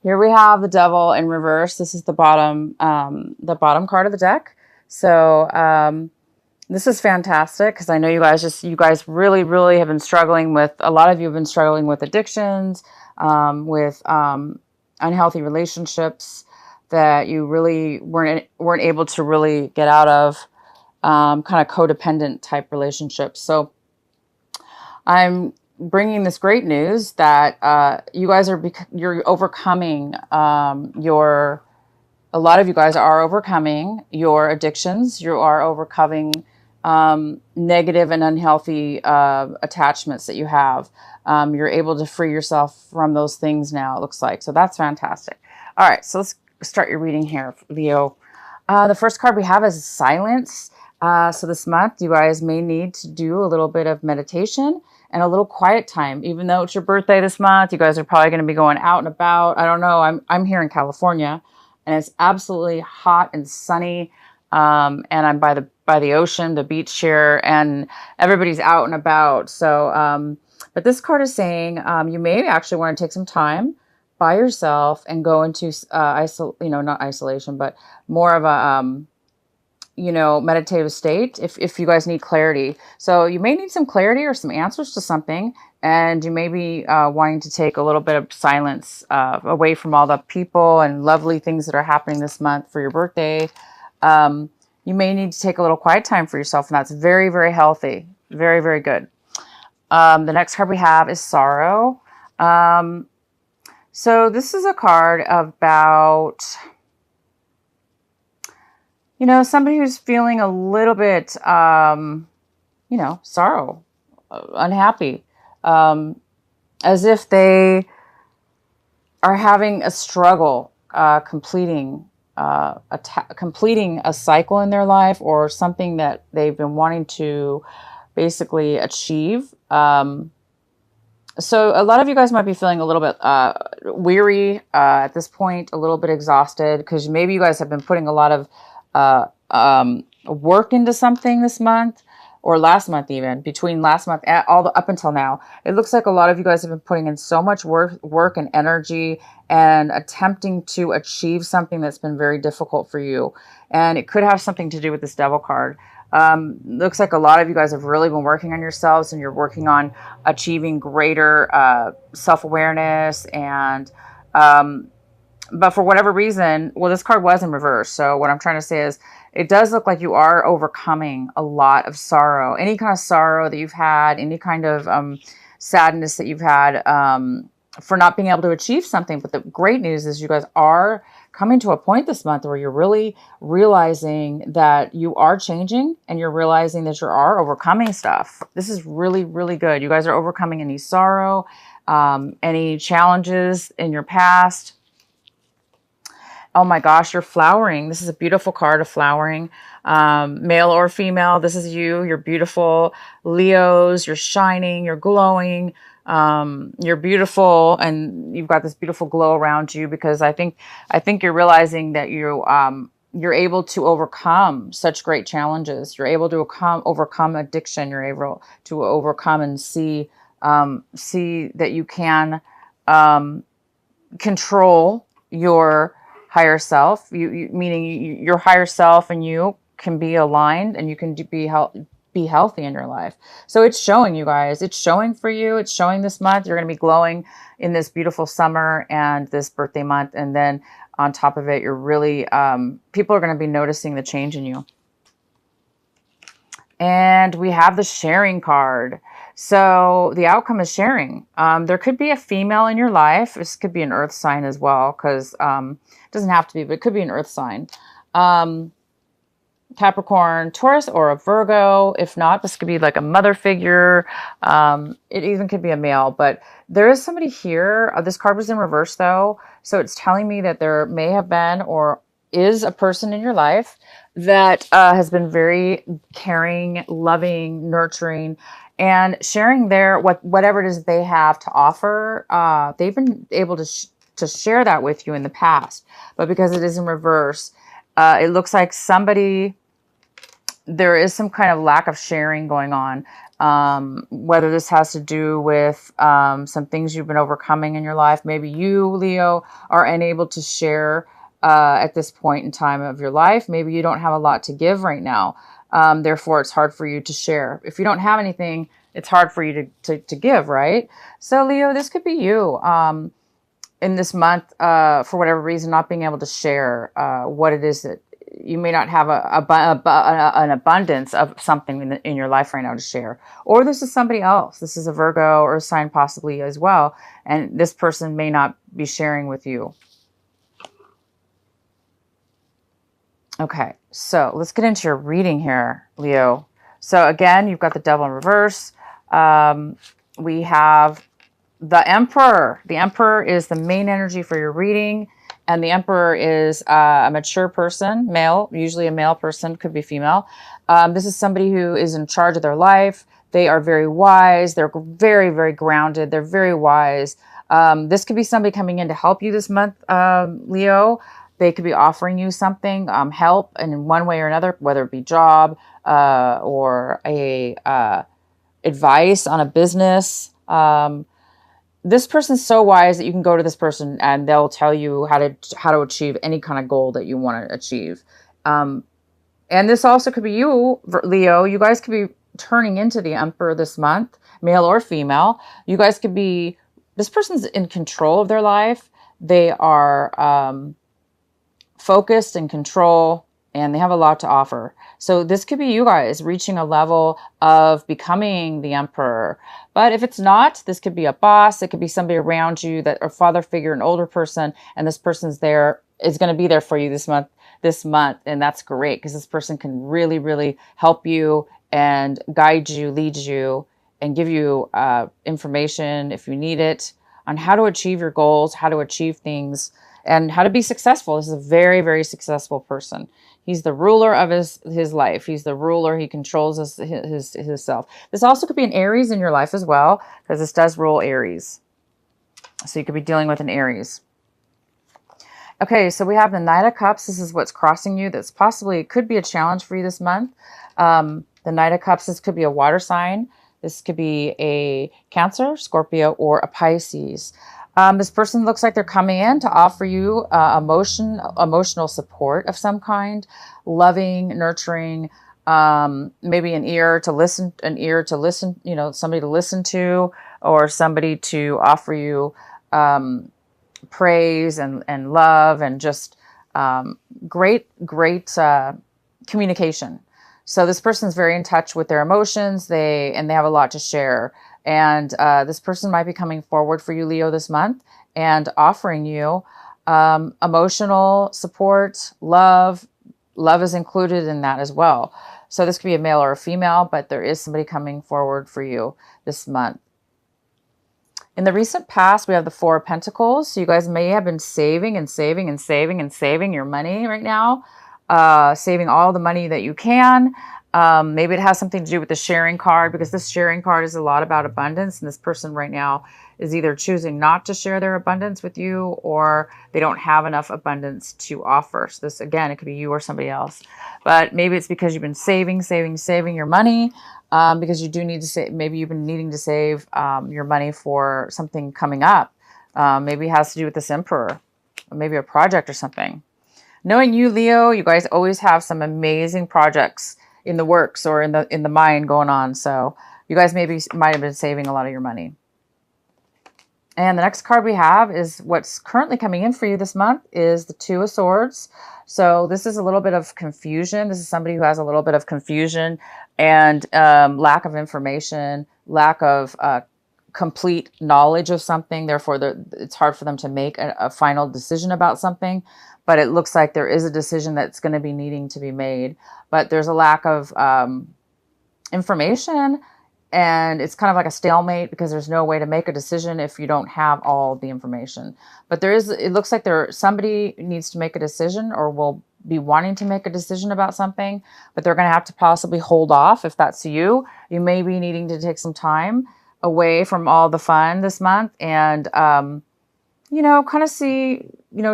Here we have the devil in reverse. This is the bottom card of the deck. So this is fantastic because I know you guys really, really have been struggling with, a lot of you have been struggling with addictions, with unhealthy relationships that you really weren't able to really get out of, kind of codependent type relationships. So I'm bringing this great news that you guys you're overcoming a lot of you guys are overcoming your addictions. You are overcoming negative and unhealthy attachments that you have. You're able to free yourself from those things now, it looks like. So that's fantastic. All right, so let's start your reading here, Leo. The first card we have is silence. So this month, you guys may need to do a little bit of meditation and a little quiet time. Even though it's your birthday this month, you guys are probably going to be going out and about. I don't know. I'm here in California, and it's absolutely hot and sunny. And I'm by the ocean, the beach here, and everybody's out and about. So, but this card is saying you may actually want to take some time by yourself and go into not isolation, but more of a meditative state if you guys need clarity. So you may need some clarity or some answers to something, and you may be wanting to take a little bit of silence away from all the people and lovely things that are happening this month for your birthday. You may need to take a little quiet time for yourself, and that's very, very healthy. Very, very good. The next card we have is sorrow. So this is a card about somebody who's feeling a little bit, sorrow, unhappy, as if they are having a struggle completing a cycle in their life, or something that they've been wanting to basically achieve. So a lot of you guys might be feeling a little bit weary at this point, a little bit exhausted, because maybe you guys have been putting a lot of work into something this month, or last month, even between last month and up until now. It looks like a lot of you guys have been putting in so much work and energy and attempting to achieve something that's been very difficult for you. And it could have something to do with this devil card. Looks like a lot of you guys have really been working on yourselves, and you're working on achieving greater self-awareness and but for whatever reason, well, this card was in reverse. So what I'm trying to say is it does look like you are overcoming a lot of sorrow. Any kind of sorrow that you've had, any kind of sadness that you've had for not being able to achieve something. But the great news is you guys are coming to a point this month where you're really realizing that you are changing, and you're realizing that you are overcoming stuff. This is really, really good. You guys are overcoming any sorrow, any challenges in your past. Oh my gosh, you're flowering. This is a beautiful card of flowering. Male or female, this is you. You're beautiful. Leos, you're shining, you're glowing. You're beautiful, and you've got this beautiful glow around you, because I think you're realizing that you're able to overcome such great challenges. You're able to overcome addiction. You're able to overcome and see that you can control your higher self, meaning your higher self and you can be aligned, and you can be healthy in your life. So it's showing, you guys. It's showing for you. It's showing this month. You're going to be glowing in this beautiful summer and this birthday month. And then on top of it, you're really, people are going to be noticing the change in you. And we have the sharing card. So the outcome is sharing. There could be a female in your life. This could be an earth sign as well, because it doesn't have to be, but it could be an earth sign. Capricorn, Taurus, or a Virgo. If not, this could be like a mother figure. It even could be a male, but there is somebody here. This card was in reverse though. So it's telling me that there may have been or is a person in your life that has been very caring, loving, nurturing, and sharing whatever it is they have to offer. They've been able to share that with you in the past, but because it is in reverse, it looks like there is some kind of lack of sharing going on. Whether this has to do with some things you've been overcoming in your life. Maybe you, Leo, are unable to share at this point in time of your life. Maybe you don't have a lot to give right now. Therefore, it's hard for you to share. If you don't have anything, it's hard for you to give, right? So, Leo, this could be you in this month, for whatever reason, not being able to share what it is that you may not have an abundance of something in your life right now to share. Or this is somebody else. This is a Virgo or a sign possibly as well. And this person may not be sharing with you. Okay, so let's get into your reading here, Leo. So again, you've got the Devil in reverse. We have the Emperor. The Emperor is the main energy for your reading. And the Emperor is a mature person, male, usually a male person, could be female. This is somebody who is in charge of their life. They are very wise. They're very, very grounded. They're very wise. This could be somebody coming in to help you this month, Leo. They could be offering you something, help in one way or another, whether it be job or advice on a business. This person's so wise that you can go to this person and they'll tell you how to achieve any kind of goal that you want to achieve. And this also could be you, Leo. You guys could be turning into the Emperor this month, male or female. You guys could be, this person's in control of their life. They are focused and control, and they have a lot to offer. So this could be you guys reaching a level of becoming the Emperor. But if it's not, this could be a boss. It could be somebody around you, that a father figure, an older person, and this person's there, is going to be there for you this month. And that's great because this person can really, really help you and guide you, lead you, and give you information if you need it on how to achieve your goals, how to achieve things, and how to be successful. This is a very, very successful person. He's the ruler of his life. He's the ruler. He controls his self. This also could be an Aries in your life as well, because this does rule Aries. So you could be dealing with an Aries. Okay, so we have the Knight of Cups. This is what's crossing you. That's possibly could be a challenge for you this month. The Knight of Cups, this could be a water sign. This could be a Cancer, Scorpio, or a Pisces. This person looks like they're coming in to offer you emotional support of some kind, loving, nurturing, maybe an ear to listen, somebody to listen to, or somebody to offer you praise and love and just great communication. So this person's very in touch with their emotions. They have a lot to share. And this person might be coming forward for you, Leo, this month and offering you emotional support, love. Love is included in that as well. So this could be a male or a female, but there is somebody coming forward for you this month. In the recent past, we have the Four of Pentacles. So you guys may have been saving and saving and saving and saving your money right now, saving all the money that you can. Maybe it has something to do with the sharing card, because this sharing card is a lot about abundance. And this person right now is either choosing not to share their abundance with you, or they don't have enough abundance to offer. So this, again, it could be you or somebody else. But maybe it's because you've been saving your money, because you do need to save. Maybe you've been needing to save your money for something coming up. Maybe it has to do with this Emperor, or maybe a project or something. Knowing you, Leo, you guys always have some amazing projects in the works or in the mind going on. So you guys might have been saving a lot of your money. And the next card we have is what's currently coming in for you this month is the Two of Swords. So this is a little bit of confusion. This is somebody who has a little bit of confusion and lack of information, lack of complete knowledge of something. Therefore, it's hard for them to make a final decision about something. But it looks like there is a decision that's going to be needing to be made. But there's a lack of information, and it's kind of like a stalemate because there's no way to make a decision if you don't have all the information. But it looks like somebody needs to make a decision or will be wanting to make a decision about something, but they're going to have to possibly hold off. If that's you, you may be needing to take some time away from all the fun this month and, kind of see,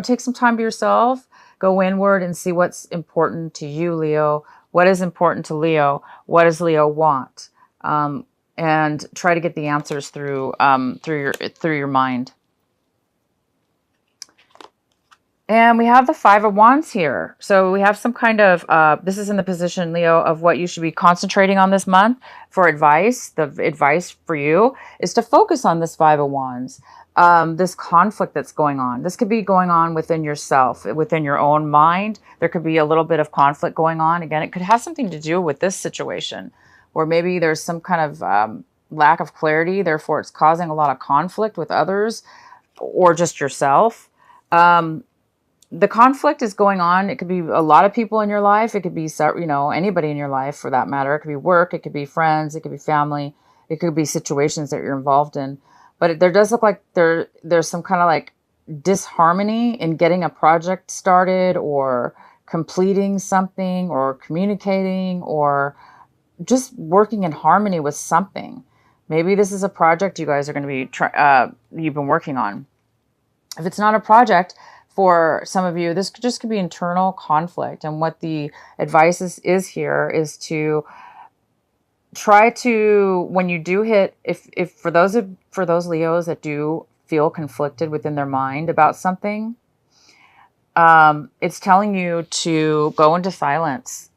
take some time to yourself, go inward and see what's important to you, Leo. What is important to Leo? What does Leo want? and try to get the answers through through your mind. And we have the Five of Wands here. So we have some kind of, this is in the position, Leo, of what you should be concentrating on this month for advice. The advice for you is to focus on this Five of Wands, this conflict that's going on. This could be going on within yourself, within your own mind. There could be a little bit of conflict going on. Again, it could have something to do with this situation, or maybe there's some kind of lack of clarity. Therefore, it's causing a lot of conflict with others or just yourself. The conflict is going on. It could be a lot of people in your life. It could be, you know, anybody in your life for that matter. It could be work. It could be friends. It could be family. It could be situations that you're involved in. But there does look like there's some kind of like disharmony in getting a project started or completing something or communicating or just working in harmony with something. Maybe this is a project you guys are going to be, you've been working on. If it's not a project, for some of you, this just could be internal conflict. And what the advice is here is to try to, when you do hit, if for those Leos that do feel conflicted within their mind about something, it's telling you to go into silence.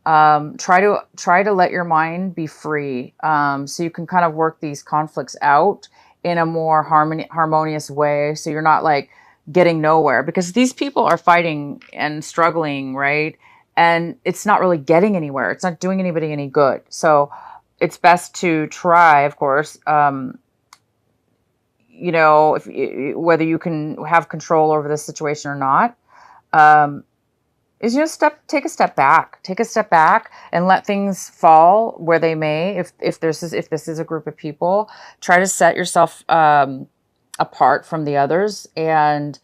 Try to let your mind be free, so you can kind of work these conflicts out in a more harmonious way. So you're not like getting nowhere, because these people are fighting and struggling, right? And it's not really getting anywhere. It's not doing anybody any good. So it's best to try, of course, you know, whether you can have control over this situation or not, is just take a step back and let things fall where they may. If this is a group of people, try to set yourself apart from the others and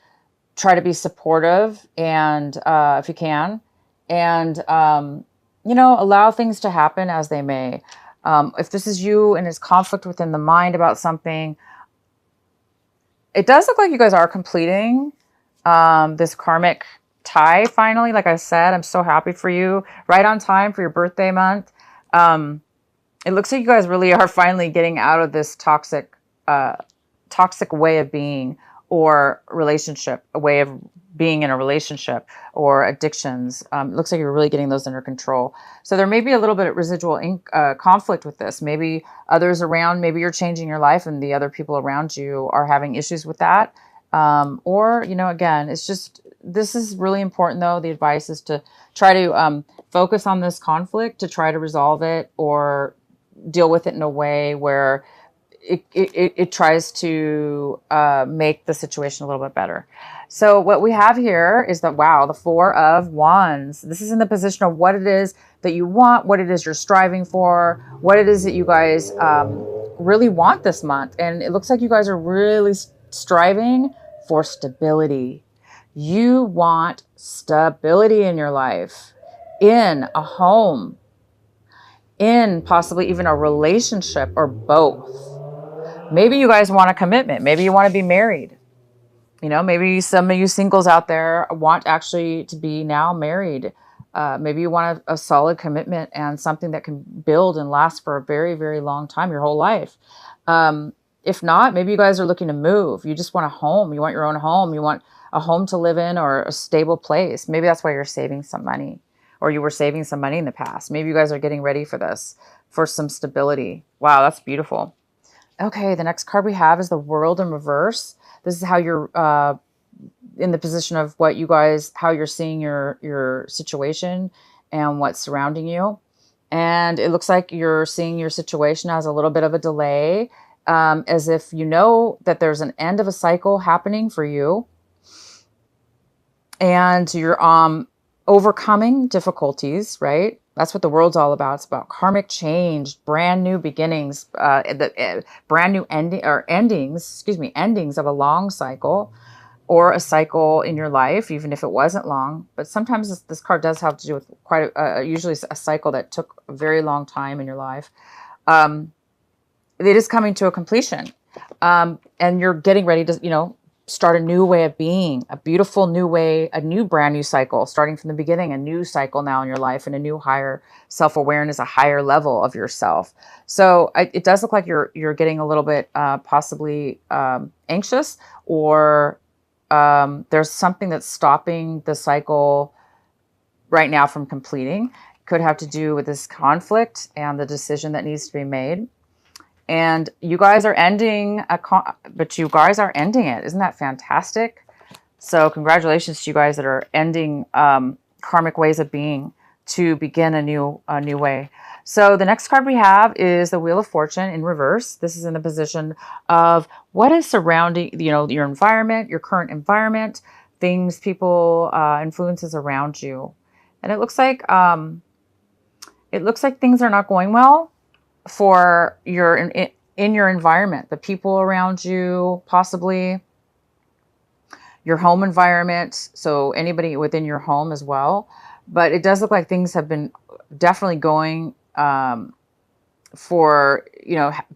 try to be supportive, and if you can, and you know, allow things to happen as they may. If this is you and it's conflict within the mind about something, it does look like you guys are completing this karmic tie finally. Like I said, I'm so happy for you. Right on time for your birthday month. It looks like you guys really are finally getting out of this toxic way of being, or relationship, a way of being in a relationship, or addictions. It looks like you're really getting those under control. So there may be a little bit of residual conflict with this. Maybe others around, maybe you're changing your life and the other people around you are having issues with that. Or, you know, again, it's just, this is really important though. The advice is to try to focus on this conflict, to try to resolve it or deal with it in a way where it tries to make the situation a little bit better. So what we have here is that, wow, the Four of Wands. This is in the position of what it is that you want, what it is you're striving for, what it is that you guys really want this month. And it looks like you guys are really striving for stability. You want stability in your life, in a home, in possibly even a relationship, or both. Maybe you guys want a commitment. Maybe you want to be married. You know, maybe some of you singles out there want actually to be now married. Maybe you want a solid commitment and something that can build and last for a very, very long time, your whole life. If not, maybe you guys are looking to move. You just want a home. You want your own home. You want a home to live in, or a stable place. Maybe that's why you're saving some money, or you were saving some money in the past. Maybe you guys are getting ready for this, for some stability. Wow, that's beautiful. Okay, the next card we have is the World in reverse. This is how you're in the position of what you guys, how you're seeing your situation and what's surrounding you. And it looks like you're seeing your situation as a little bit of a delay, as if you know that there's an end of a cycle happening for you. And you're overcoming difficulties, right? That's what the world's all about. It's about karmic change, brand new beginnings, brand new endings of a long cycle, or a cycle in your life, even if it wasn't long. But sometimes this card does have to do with usually a cycle that took a very long time in your life. It is coming to a completion, and you're getting ready to, start a new way of being, a beautiful new way, a new brand new cycle, starting from the beginning, a new cycle now in your life, and a new higher self-awareness, a higher level of yourself. So it does look like you're getting a little bit possibly anxious, or there's something that's stopping the cycle right now from completing. Could have to do with this conflict and the decision that needs to be made. And you guys are ending but you guys are ending it. Isn't that fantastic? So congratulations to you guys that are ending karmic ways of being to begin a new way. So the next card we have is the Wheel of Fortune in reverse. This is in the position of what is surrounding, your environment, your current environment, things, people, influences around you. And it looks like things are not going well for your in your environment, the people around you, possibly your home environment, so anybody within your home as well. But it does look like things have been definitely going for,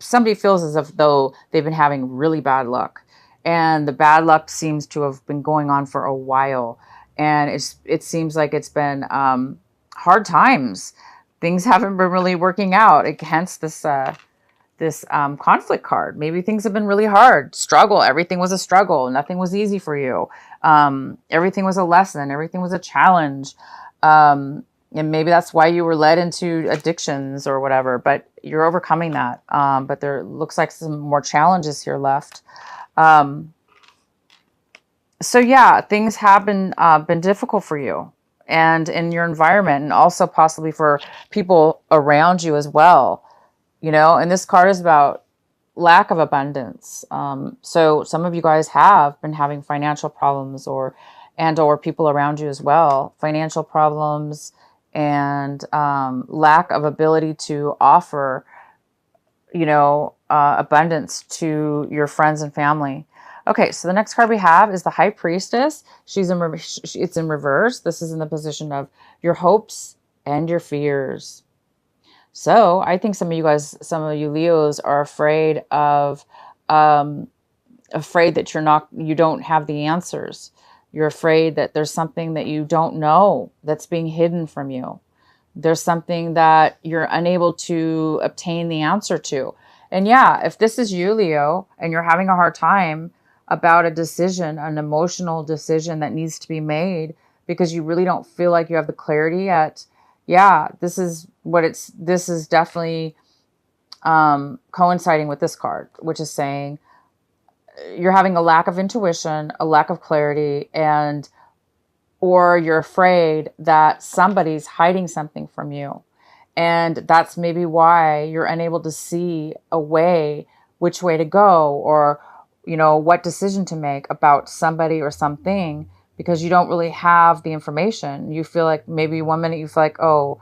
somebody feels as if though they've been having really bad luck, and the bad luck seems to have been going on for a while, and it seems like it's been hard times. Things haven't been really working out. Hence this conflict card. Maybe things have been really hard. Struggle. Everything was a struggle. Nothing was easy for you. Everything was a lesson. Everything was a challenge. And maybe that's why you were led into addictions or whatever. But you're overcoming that. But there looks like some more challenges here left. So yeah, things have been difficult for you, and in your environment, and also possibly for people around you as well. And this card is about lack of abundance. So some of you guys have been having financial problems, or people around you as well, financial problems, and lack of ability to offer, abundance to your friends and family. Okay, so the next card we have is the High Priestess. It's in reverse. This is in the position of your hopes and your fears. So I think some of you Leos are afraid that you don't have the answers. You're afraid that there's something that you don't know that's being hidden from you. There's something that you're unable to obtain the answer to. And yeah, if this is you, Leo, and you're having a hard time about a decision, an emotional decision that needs to be made because you really don't feel like you have the clarity yet, yeah, this is definitely coinciding with this card, which is saying you're having a lack of intuition, a lack of clarity, or you're afraid that somebody's hiding something from you. And that's maybe why you're unable to see which way to go, or, what decision to make about somebody or something, because you don't really have the information. You feel like maybe one minute you feel like, oh,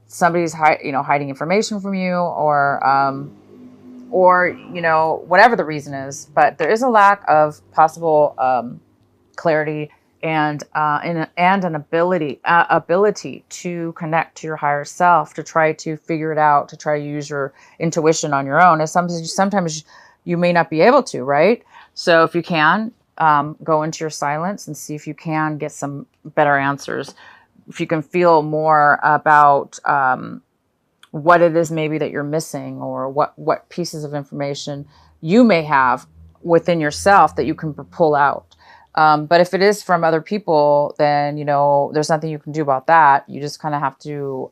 somebody's hiding information from you, or whatever the reason is. But there is a lack of possible clarity and an ability to connect to your higher self, to try to figure it out, to try to use your intuition on your own. And sometimes you may not be able to, right? So if you can, go into your silence and see if you can get some better answers. If you can feel more about what it is maybe that you're missing, or what pieces of information you may have within yourself that you can pull out. But if it is from other people, then, there's nothing you can do about that. You just kind of have to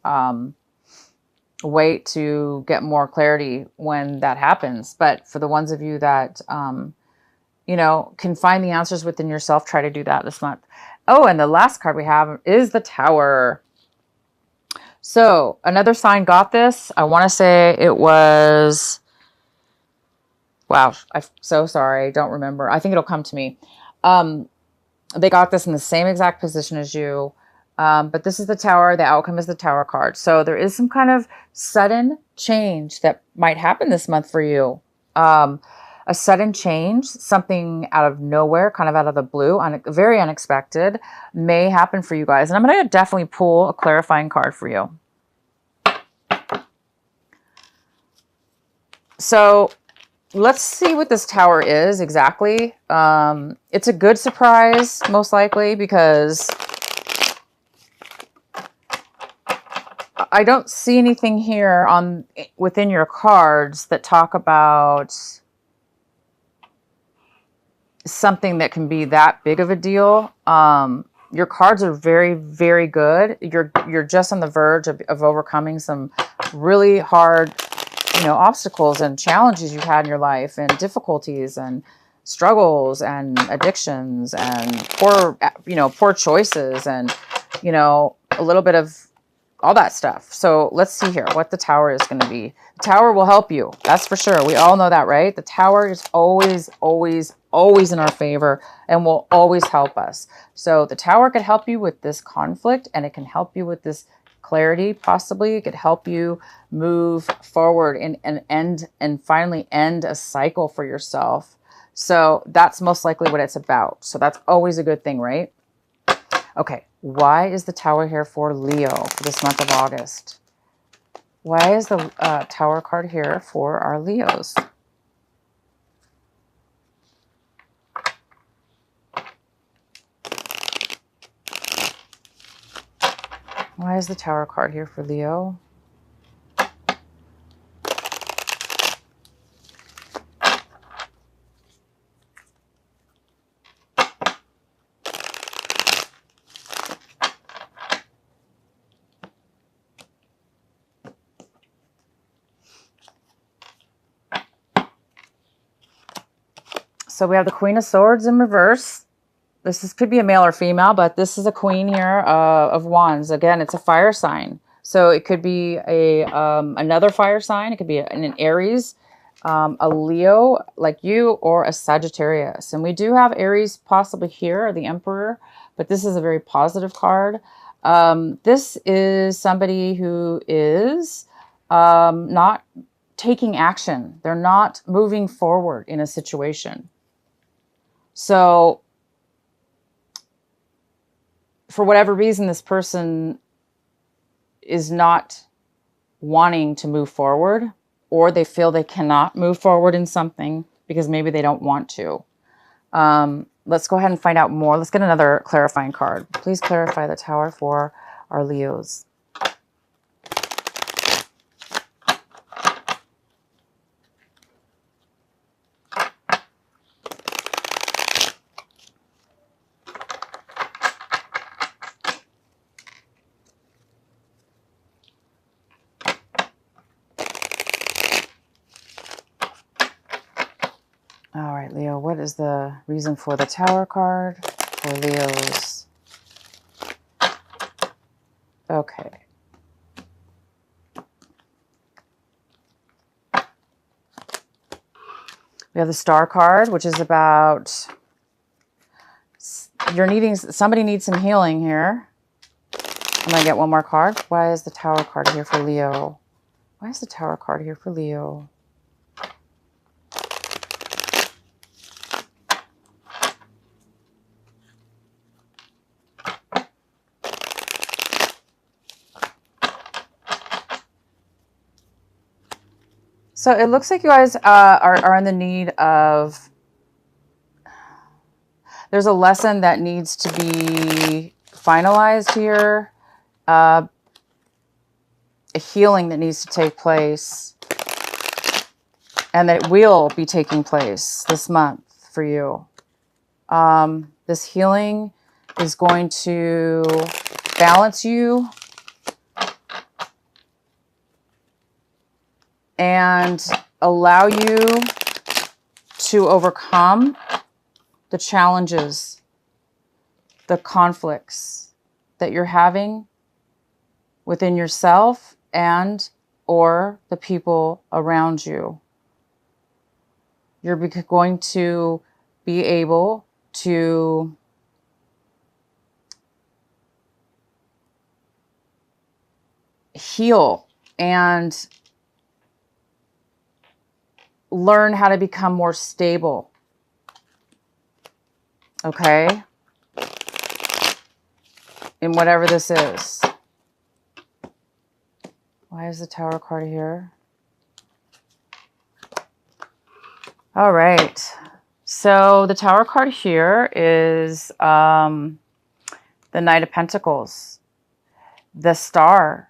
wait to get more clarity when that happens. But for the ones of you that, can find the answers within yourself, try to do that this month. Oh, and the last card we have is the Tower. So another sign got this. I want to say it was, wow, I'm so sorry. I don't remember. I think it'll come to me. They got this in the same exact position as you. But this is the Tower. The outcome is the Tower card. So there is some kind of sudden change that might happen this month for you. A sudden change, something out of nowhere, kind of out of the blue, very unexpected, may happen for you guys. And I'm going to definitely pull a clarifying card for you. So let's see what this tower is exactly. It's a good surprise, most likely, because I don't see anything here within your cards that talk about something that can be that big of a deal. Your cards are very, very good. You're just on the verge of overcoming some really hard, obstacles and challenges you've had in your life, and difficulties and struggles and addictions and poor choices, and a little bit of all that stuff. So let's see here what the tower is going to be. The tower will help you. That's for sure. We all know that, right? The tower is always, always, always in our favor and will always help us. So the tower could help you with this conflict, and it can help you with this clarity. Possibly it could help you move forward and finally end a cycle for yourself. So that's most likely what it's about. So that's always a good thing, right? Okay, why is the tower here for Leo for this month of August? Why is the tower card here for our Leos? Why is the tower card here for Leo? So we have the Queen of Swords in reverse. Could be a male or female, but this is a queen here of wands. Again, it's a fire sign. So it could be another fire sign. It could be an Aries, a Leo like you, or a Sagittarius. And we do have Aries possibly here, or the Emperor, but this is a very positive card. This is somebody who is not taking action. They're not moving forward in a situation. So for whatever reason, this person is not wanting to move forward, or they feel they cannot move forward in something because maybe they don't want to. Let's go ahead and find out more. Let's get another clarifying card. Please clarify the tower for our Leos. All right, Leo, what is the reason for the tower card for Leos? Okay. We have the star card, which is about somebody needs some healing here. I'm going to get one more card. Why is the tower card here for Leo? Why is the tower card here for Leo? So it looks like you guys are in the need of, there's a lesson that needs to be finalized here, a healing that needs to take place, and that it will be taking place this month for you. This healing is going to balance you and allow you to overcome the challenges, the conflicts that you're having within yourself and or the people around you. You're going to be able to heal and learn how to become more stable. Okay? In whatever this is. Why is the tower card here? All right. So the Tower card here is the Knight of Pentacles, the Star,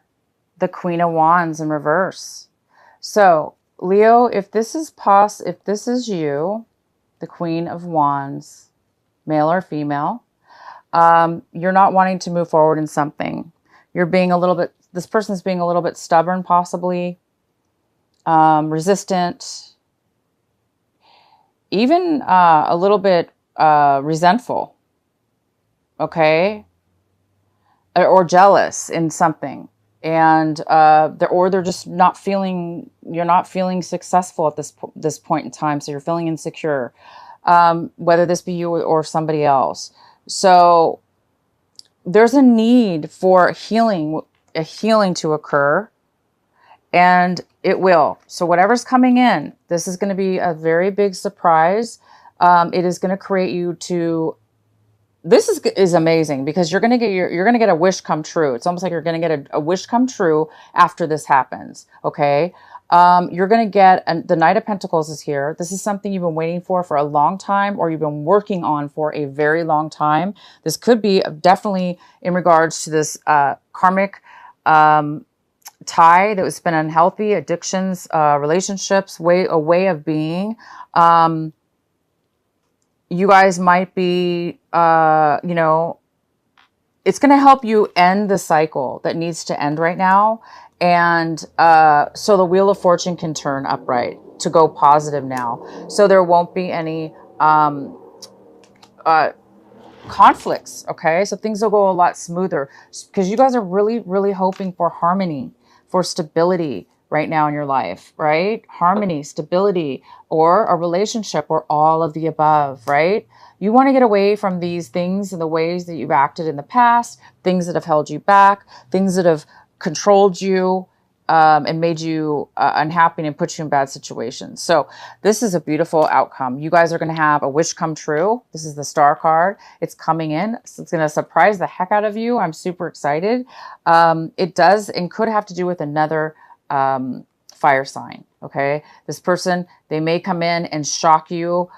the Queen of Wands in reverse. So Leo, if this is you, the Queen of Wands, male or female, you're not wanting to move forward in something. You're being a little bit, this person's being a little bit stubborn, possibly, resistant, even a little bit resentful, okay? Or jealous in something. And they're just not feeling, you're not feeling successful at this point in time. So you're feeling insecure, whether this be you or somebody else. So there's a need for a healing to occur, and it will. So whatever's coming in, this is going to be a very big surprise. It is going to create you to, this is amazing, because you're going to get a wish come true. It's almost like you're going to get a wish come true after this happens. Okay. You're going to get, the Knight of Pentacles is here. This is something you've been waiting for a long time, or you've been working on for a very long time. This could be definitely in regards to this karmic tie that was been unhealthy, addictions, relationships, a way of being. You guys might be, you know, it's going to help you end the cycle that needs to end right now. And so the Wheel of Fortune can turn upright to go positive now. So there won't be any conflicts, okay? So things will go a lot smoother, because you guys are really, really hoping for harmony, for stability right now in your life, right? Harmony, stability, or a relationship, or all of the above, right? You want to get away from these things and the ways that you've acted in the past, things that have held you back, things that have controlled you, and made you unhappy and put you in bad situations. So this is a beautiful outcome. You guys are going to have a wish come true. This is the Star card. It's coming in. So it's going to surprise the heck out of you. I'm super excited. It does and could have to do with another fire sign. Okay. This person, they may come in and shock you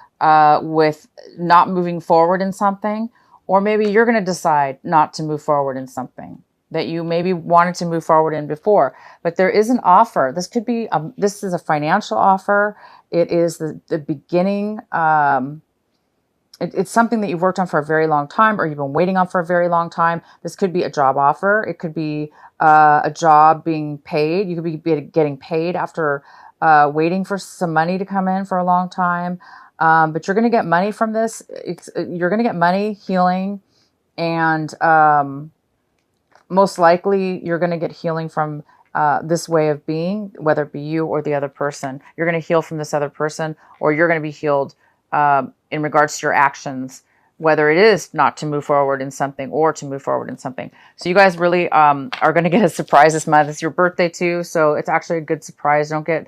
with not moving forward in something, or maybe you're going to decide not to move forward in something that you maybe wanted to move forward in before. But there is an offer. This could be, this is a financial offer. It is the beginning. It's something that you've worked on for a very long time, or you've been waiting on for a very long time. This could be a job offer. It could be a job being paid. You could be getting paid after waiting for some money to come in for a long time. But you're going to get money from this. You're going to get money, healing, and most likely you're going to get healing from this way of being, whether it be you or the other person. You're going to heal from this other person, or you're going to be healed in regards to your actions, whether it is not to move forward in something or to move forward in something. So you guys really are going to get a surprise this month. It's your birthday too, so it's actually a good surprise. Don't get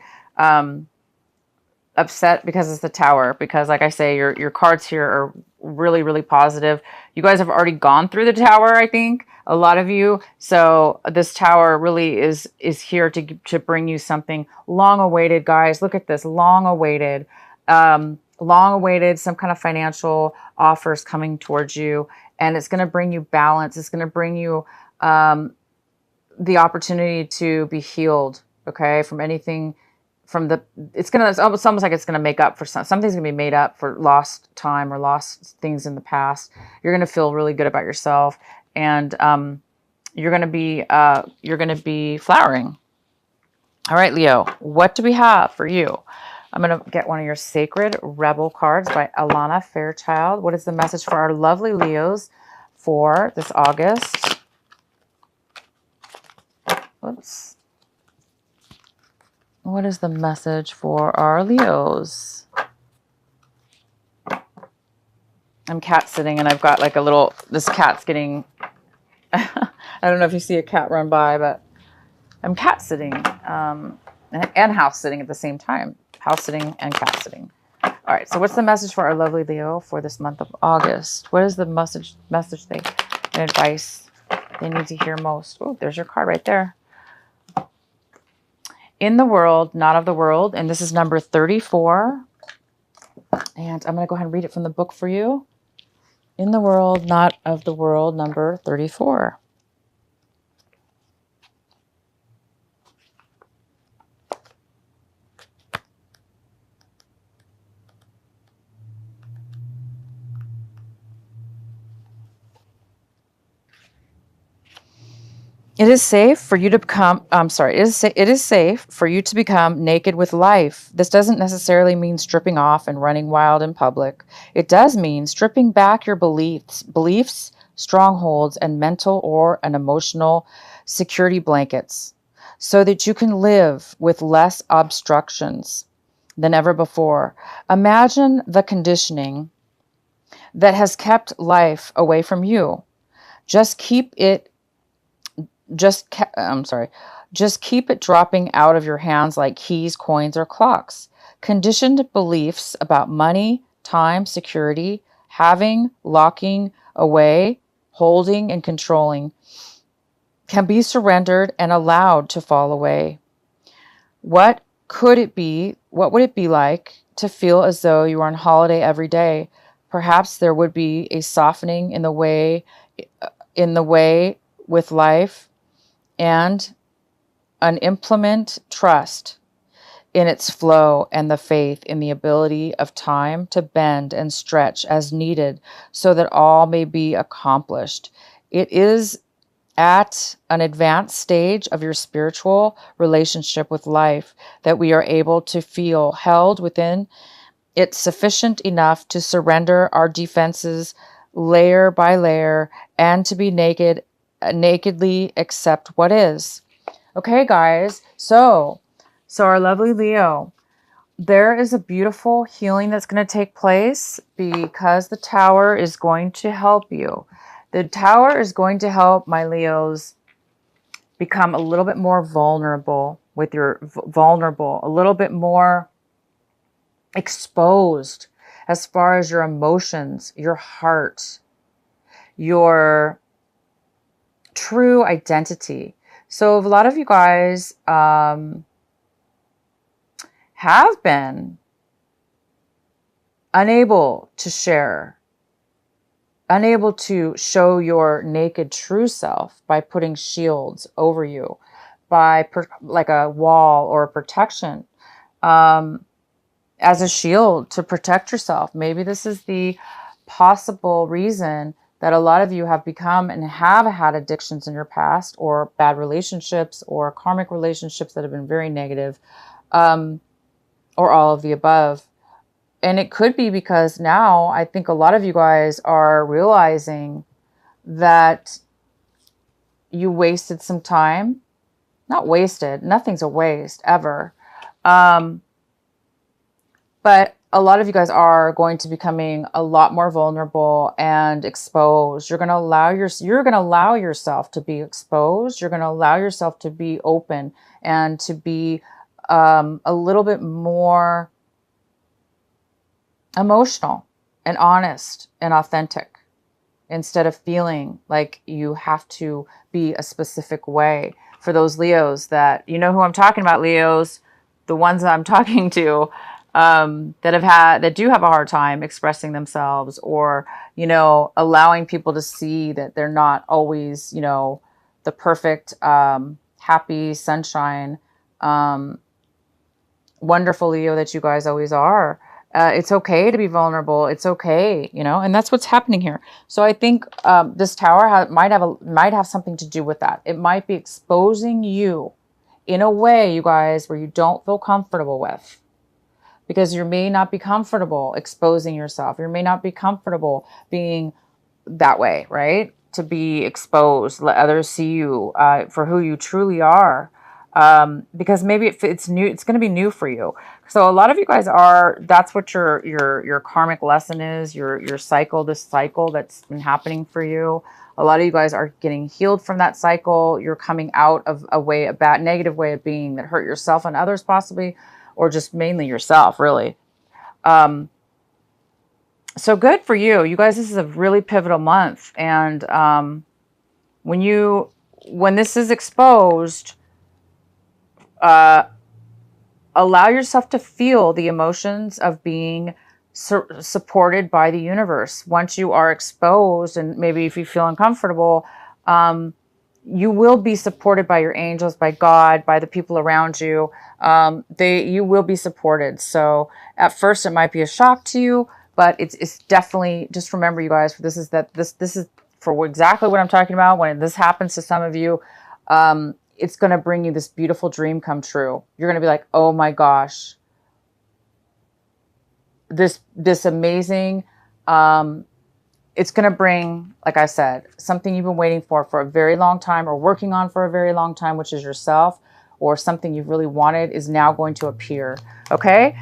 upset because it's the Tower, because like I say, your cards here are really, really positive. You guys have already gone through the Tower, I think, a lot of you. So this Tower really is here to bring you something long awaited, guys. Look at this, long awaited, some kind of financial offers coming towards you, and it's going to bring you balance. It's going to bring you the opportunity to be healed, okay, from anything. It's almost like it's gonna make up for something's gonna be made up for lost time or lost things in the past. You're gonna feel really good about yourself, and you're gonna be flowering. All right, Leo, what do we have for you? I'm gonna get one of your Sacred Rebel cards by Alana Fairchild. What is the message for our lovely Leos for this August? Whoops. What is the message for our Leos? I'm cat sitting, and I've got like this cat's getting, I don't know if you see a cat run by, but I'm cat sitting and house sitting at the same time. House sitting and cat sitting. All right, so what's the message for our lovely Leo for this month of August? What is the message and advice they need to hear most? Oh, there's your card right there. In the world, not of the world. And this is number 34. And I'm going to go ahead and read it from the book for you. In the World, Not of the World, number 34. It is safe for you to become, it is safe for you to become naked with life. This doesn't necessarily mean stripping off and running wild in public. It does mean stripping back your beliefs, strongholds, and mental or an emotional security blankets so that you can live with less obstructions than ever before. Imagine the conditioning that has kept life away from you. Just keep it just keep it dropping out of your hands like keys, coins, or clocks. Conditioned beliefs about money, time, security, having, locking away, holding, and controlling can be surrendered and allowed to fall away. What could it be? What would it be like to feel as though you were on holiday every day? Perhaps there would be a softening in the way with life, and an implement trust in its flow and the faith in the ability of time to bend and stretch as needed so that all may be accomplished. It is at an advanced stage of your spiritual relationship with life that we are able to feel held within it sufficient enough to surrender our defenses layer by layer and to be nakedly accept what is. Okay, guys, so our lovely Leo, there is a beautiful healing that's going to take place because the Tower is going to help you. The Tower is going to help my Leos become a little bit more vulnerable a little bit more exposed as far as your emotions, your heart, your true identity. So a lot of you guys have been unable to share, unable to show your naked true self by putting shields over you, by like a wall or a protection, as a shield to protect yourself. Maybe this is the possible reason that a lot of you have become and have had addictions in your past, or bad relationships, or karmic relationships that have been very negative, or all of the above. And it could be because now I think a lot of you guys are realizing that you wasted some time. Not wasted. Nothing's a waste ever. But a lot of you guys are going to be becoming a lot more vulnerable and exposed. You're going to allow yourself to be exposed. You're going to allow yourself to be open and to be a little bit more emotional and honest and authentic, instead of feeling like you have to be a specific way. For those Leos that, you know who I'm talking about, Leos, the ones that I'm talking to, that do have a hard time expressing themselves, or, allowing people to see that they're not always, the perfect, happy, sunshine, wonderful Leo that you guys always are. It's okay to be vulnerable. It's okay, and that's what's happening here. So I think this Tower might have something to do with that. It might be exposing you in a way, you guys, where you don't feel comfortable with, because you may not be comfortable exposing yourself. You may not be comfortable being that way, right? To be exposed, let others see you for who you truly are. Because maybe it's new. It's going to be new for you. So a lot of you guys that's what your karmic lesson is, your cycle, this cycle that's been happening for you. A lot of you guys are getting healed from that cycle. You're coming out of a bad, negative way of being that hurt yourself and others possibly, or just mainly yourself, really. So good for you. You guys, this is a really pivotal month. And when this is exposed, allow yourself to feel the emotions of being supported by the universe. Once you are exposed, and maybe if you feel uncomfortable, you will be supported by your angels, by God, by the people around you. You will be supported. So at first it might be a shock to you, but it's definitely, just remember, you guys, this is for exactly what I'm talking about. When this happens to some of you, it's going to bring you this beautiful dream come true. You're going to be like, oh my gosh, this amazing, it's going to bring, like I said, something you've been waiting for a very long time, or working on for a very long time, which is yourself, or something you've really wanted is now going to appear. Okay.